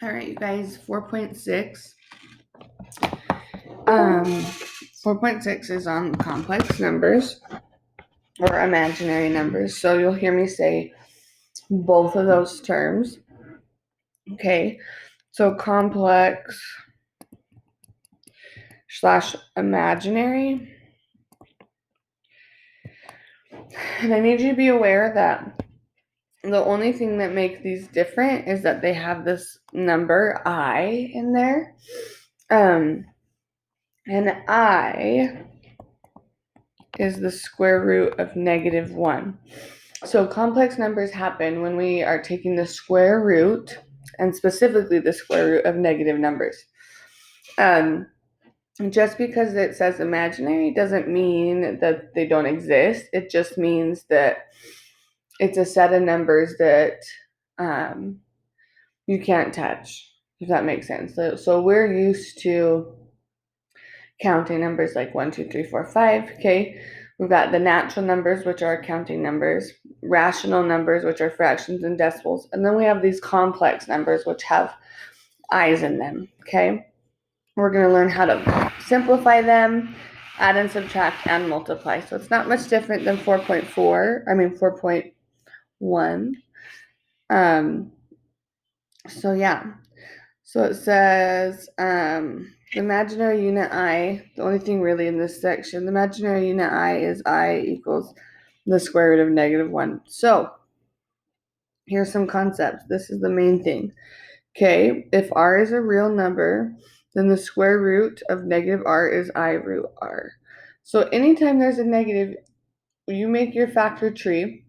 All right, you guys, 4.6. 4.6 is on complex numbers or imaginary numbers. So you'll hear me say both of those terms. Okay, so complex / imaginary. And I need you to be aware that the only thing that makes these different is that they have this number I in there. And I is the square root of -1. So complex numbers happen when we are taking the square root, and specifically the square root of negative numbers. Just because it says imaginary doesn't mean that they don't exist. It just means that it's a set of numbers that you can't touch, if that makes sense. So we're used to counting numbers like 1, 2, 3, 4, 5. Okay, we've got the natural numbers, which are counting numbers, rational numbers, which are fractions and decimals, and then we have these complex numbers, which have i's in them. Okay, we're going to learn how to simplify them, add and subtract, and multiply. So it's not much different than 4.1. So yeah. So it says the imaginary unit I, the only thing really in this section, the imaginary unit I is I equals the square root of -1. So here's some concepts. This is the main thing. Okay, if r is a real number, then the square root of -r is I root r. So anytime there's a negative, you make your factor tree.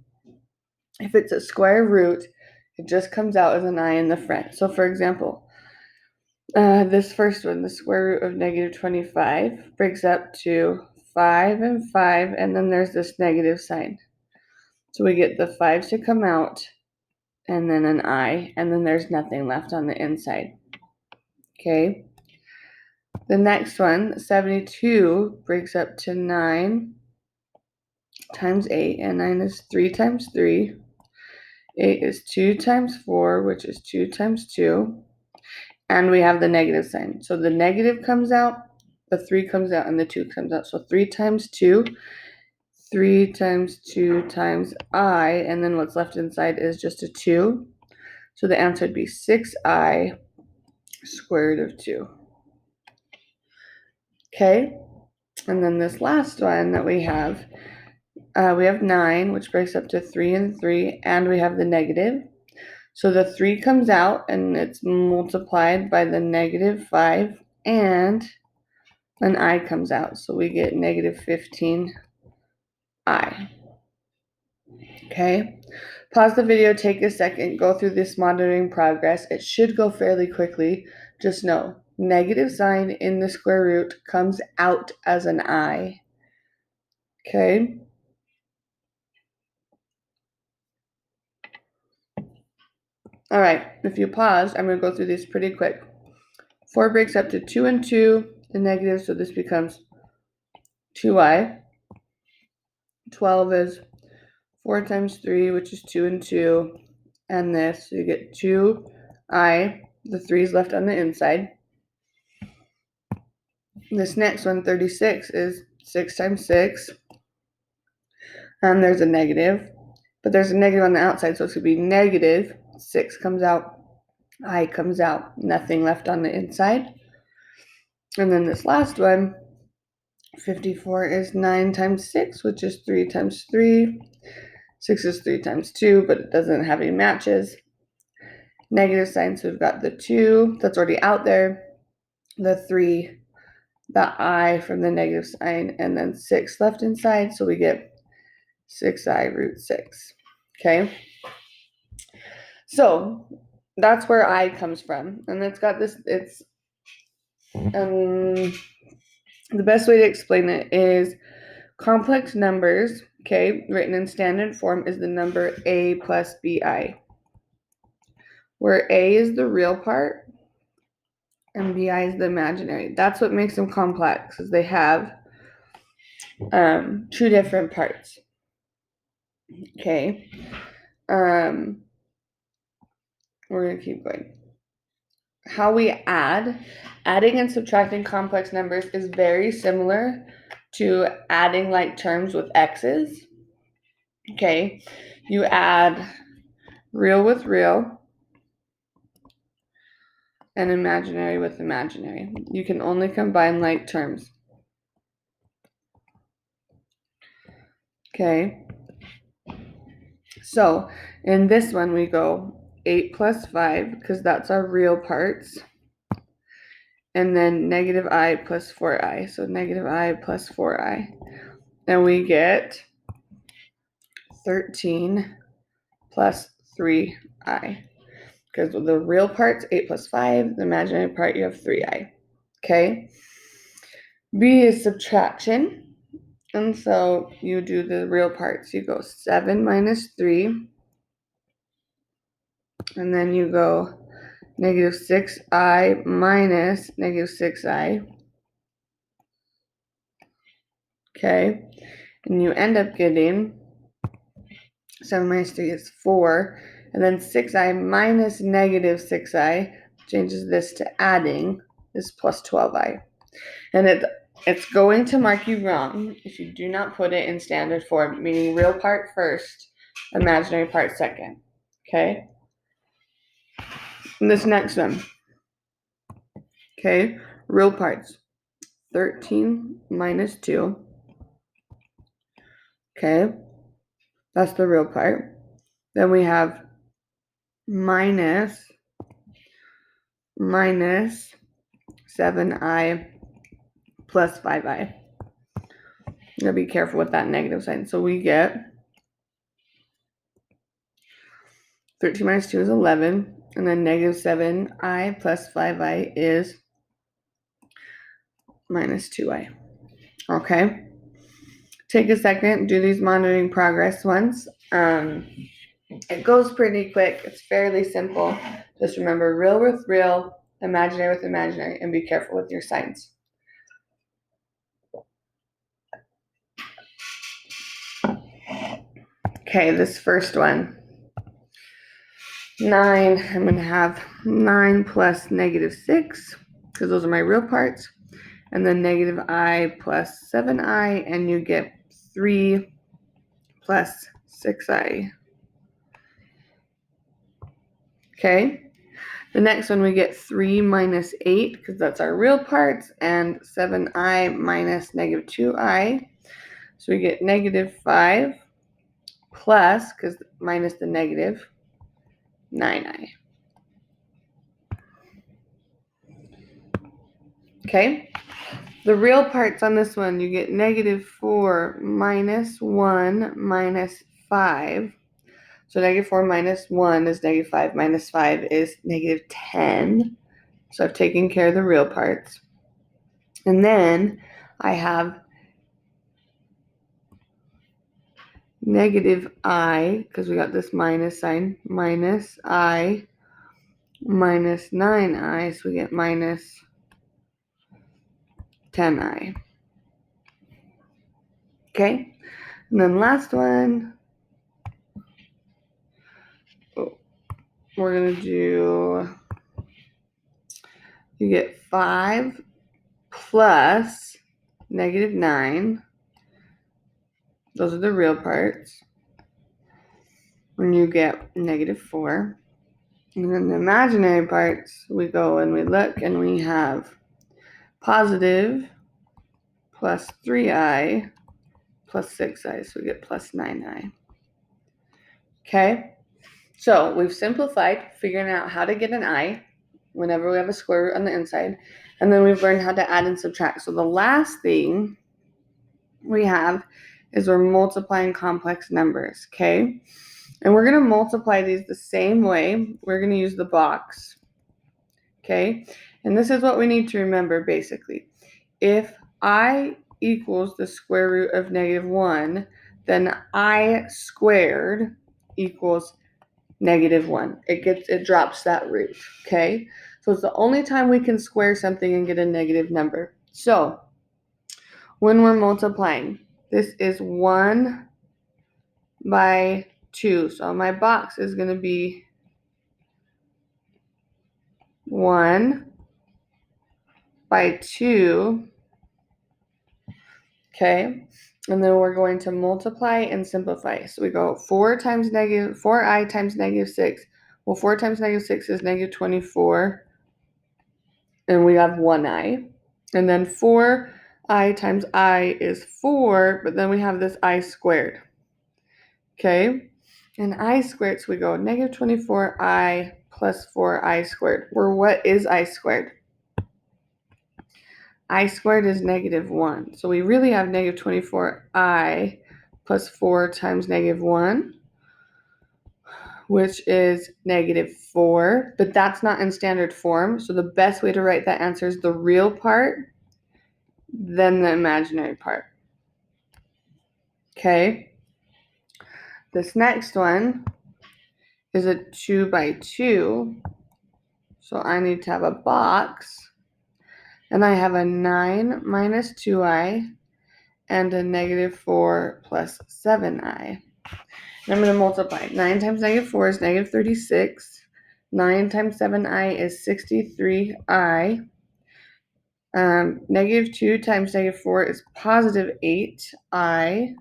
If it's a square root, it just comes out as an I in the front. So for example, this first one, the square root of -25, breaks up to 5 and 5, and then there's this negative sign. So we get the 5 to come out, and then an I, and then there's nothing left on the inside. Okay. The next one, 72, breaks up to 9 times 8, and 9 is 3 times 3. 8 is 2 times 4, which is 2 times 2. And we have the negative sign. So the negative comes out, the 3 comes out, and the 2 comes out. So 3 times 2, 3 times 2 times I, and then what's left inside is just a 2. So the answer would be 6I square root of 2. Okay, and then this last one that we have 9, which breaks up to 3 and 3, and we have the negative. So the 3 comes out, and it's multiplied by the -5, and an I comes out. So we get -15I. Okay, pause the video, take a second, go through this monitoring progress. It should go fairly quickly. Just know, negative sign in the square root comes out as an I. Okay. All right, if you pause, I'm going to go through these pretty quick. 4 breaks up to 2 and 2, the negative, so this becomes 2I. 12 is 4 times 3, which is 2 and 2, and this, so you get 2I. The 3 is left on the inside. This next one, 36, is 6 times 6, and there's a negative, but there's a negative on the outside, so it's going to be negative. 6 comes out, I comes out, nothing left on the inside. And then this last one, 54, is 9 times 6, which is 3 times 3. 6 is 3 times 2, but it doesn't have any matches. Negative sign, so we've got the 2 that's already out there, the 3, the I from the negative sign, and then 6 left inside, so we get 6I root 6. Okay, so that's where I comes from, and it's got this. It's the best way to explain it is complex numbers. Okay, written in standard form is the number a plus bi, where a is the real part and bi is the imaginary. That's what makes them complex, is they have two different parts. Okay, we're gonna keep going. how we adding and subtracting complex numbers is very similar to adding like terms with x's. Okay, you add real with real and imaginary with imaginary. You can only combine like terms. Okay, so in this one we go 8 plus 5 because that's our real parts. And then negative I plus 4i. So negative I plus 4i. And we get 13 plus 3i. Because the real part's 8 plus 5. The imaginary part, you have 3i. Okay? B is subtraction. And so you do the real parts. You go 7 minus 3. And then you go negative 6i minus negative 6i. Okay? And you end up getting 7 minus 3 is 4. And then 6i minus negative 6i changes this to adding is plus 12i. And it's going to mark you wrong if you do not put it in standard form, meaning real part first, imaginary part second. Okay? And this next one. Okay? Real parts. 13 minus 2. Okay? That's the real part. Then we have minus 7i plus 5i. You gotta be careful with that negative sign. So we get 13 minus 2 is 11, and then negative 7i plus 5i is minus 2i. Okay? Take a second, do these monitoring progress ones. It goes pretty quick. It's fairly simple. Just remember real with real, imaginary with imaginary, and be careful with your signs. Okay, this first one. 9, I'm going to have 9 plus negative 6, because those are my real parts. And then negative I plus 7i, and you get 3 plus 6i. Okay? The next one we get 3 minus 8, because that's our real parts, and 7i minus negative 2i. So we get negative 5 plus, because minus the negative, 9i. Okay? The real parts on this one, you get negative 4 minus 1 minus 5. So negative 4 minus 1 is negative 5, minus 5 is negative 10. So I've taken care of the real parts. And then I have negative I, because we got this minus sign, minus I minus 9i, so we get minus 10i. Okay? And then last one, we're going to do, you get 5 plus negative 9. Those are the real parts. When you get negative 4. And then the imaginary parts, we go and we look and we have positive plus 3i plus 6i, so we get plus 9i. Okay? So we've simplified figuring out how to get an I whenever we have a square root on the inside. And then we've learned how to add and subtract. So the last thing we have is we're multiplying complex numbers, okay? And we're going to multiply these the same way. We're going to use the box, okay? And this is what we need to remember, basically. If I equals the square root of negative 1, then I squared equals negative 1. It drops that root, okay? So it's the only time we can square something and get a negative number. So when we're multiplying, this is 1 by 2. So my box is going to be 1 by 2, okay? And then we're going to multiply and simplify. So we go 4i times negative 6. Well, 4 times negative 6 is negative 24, and we have 1i. And then 4i times I is 4, but then we have this I squared, okay? And I squared, so we go negative 24i plus 4i squared. Or what is I squared? I squared is negative 1. So we really have negative 24i plus 4 times negative 1, which is negative 4. But that's not in standard form. So the best way to write that answer is the real part, then the imaginary part. Okay? This next one is a 2 by 2. So I need to have a box. And I have a 9 minus 2i and a negative 4 plus 7i. And I'm going to multiply. 9 times negative 4 is negative 36. 9 times 7i is 63i. Negative 2 times negative 4 is positive 8i.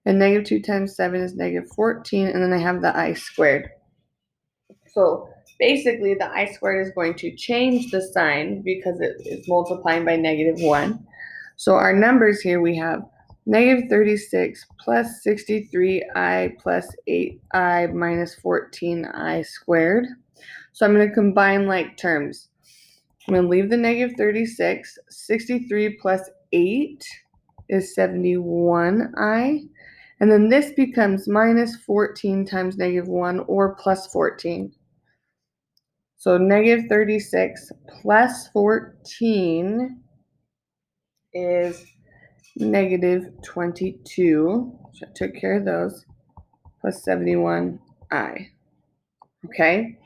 And negative 2 times 7 is negative 14. And then I have the I squared. So basically, the I squared is going to change the sign because it is multiplying by negative 1. So our numbers here, we have negative 36 plus 63i plus 8i minus 14i squared. So I'm going to combine like terms. I'm going to leave the negative 36. 63 plus 8 is 71i. And then this becomes minus 14 times negative 1 or plus 14. So negative 36 plus 14 is negative 22. So I took care of those. Plus 71i. Okay?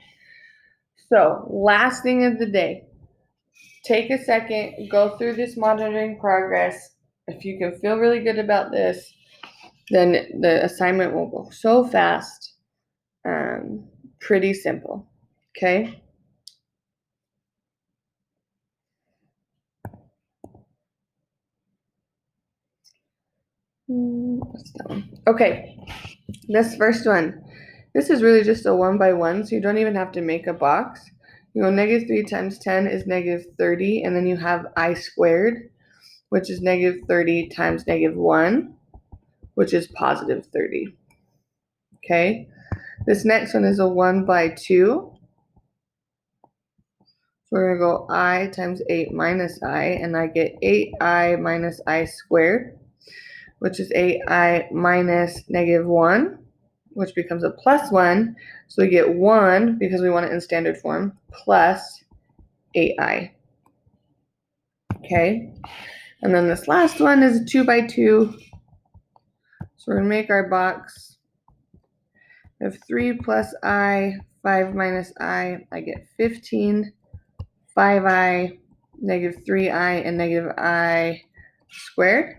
So last thing of the day. Take a second, go through this monitoring progress. If you can feel really good about this, then the assignment will go so fast. Pretty simple. Okay? What's that one? Okay, this first one. This is really just a 1 by 1, so you don't even have to make a box. You go negative 3 times 10 is negative 30, and then you have I squared, which is negative 30 times negative 1, which is positive 30. Okay, this next one is a 1 by 2. So we're going to go I times 8 minus I, and I get 8i minus I squared, which is 8i minus negative 1, which becomes a plus 1. So we get 1, because we want it in standard form, plus 8i. Okay? And then this last one is a 2 by 2. So we're going to make our box. We have 3 plus I, 5 minus I get 15. 5i, negative 3i, and negative I squared.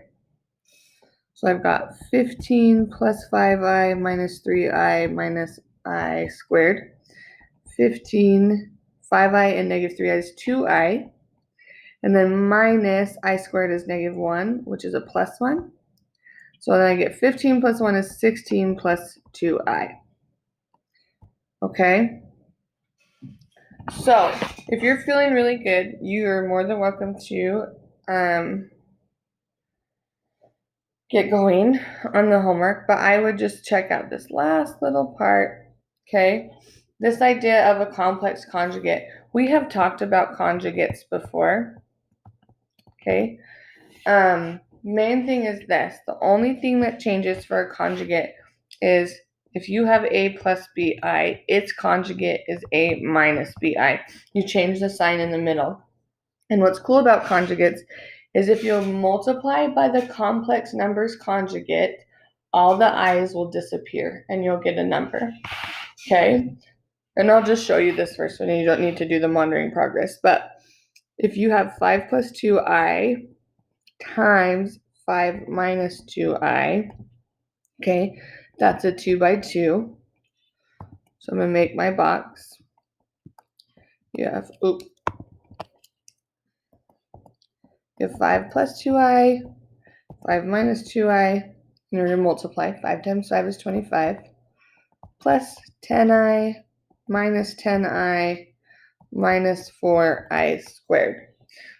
So I've got 15 plus 5i minus 3i minus I squared. 15, 5i, and negative 3i is 2i. And then minus I squared is negative 1, which is a plus 1. So then I get 15 plus 1 is 16 plus 2i. Okay? So if you're feeling really good, you're more than welcome to get going on the homework, but I would just check out this last little part, okay? This idea of a complex conjugate. We have talked about conjugates before, okay? Main thing is this. The only thing that changes for a conjugate is if you have A plus BI, its conjugate is A minus BI. You change the sign in the middle. And what's cool about conjugates is if you multiply by the complex numbers conjugate, all the i's will disappear and you'll get a number. Okay? And I'll just show you this first one. You don't need to do the monitoring progress. But if you have 5 plus 2i times 5 minus 2i, okay, that's a 2 by 2. So I'm going to make my box. you have 5 plus 2i, 5 minus 2i, in order to multiply. 5 times 5 is 25, plus 10i minus 10i minus 4i squared.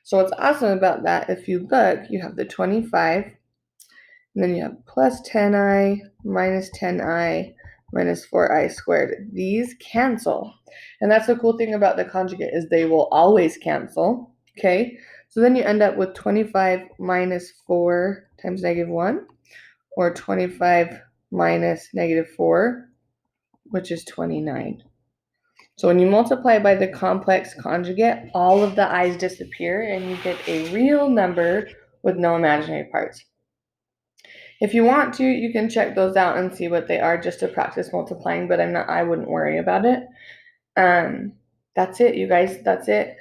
So what's awesome about that, if you look, you have the 25, and then you have plus 10i minus 10i minus 4i squared. These cancel. And that's the cool thing about the conjugate is they will always cancel. Okay, so then you end up with 25 minus 4 times negative 1, or 25 minus negative 4, which is 29. So when you multiply by the complex conjugate, all of the i's disappear and you get a real number with no imaginary parts. If you want to, you can check those out and see what they are just to practice multiplying, but I wouldn't worry about it. That's it, you guys. That's it.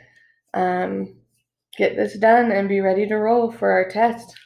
Get this done and be ready to roll for our test.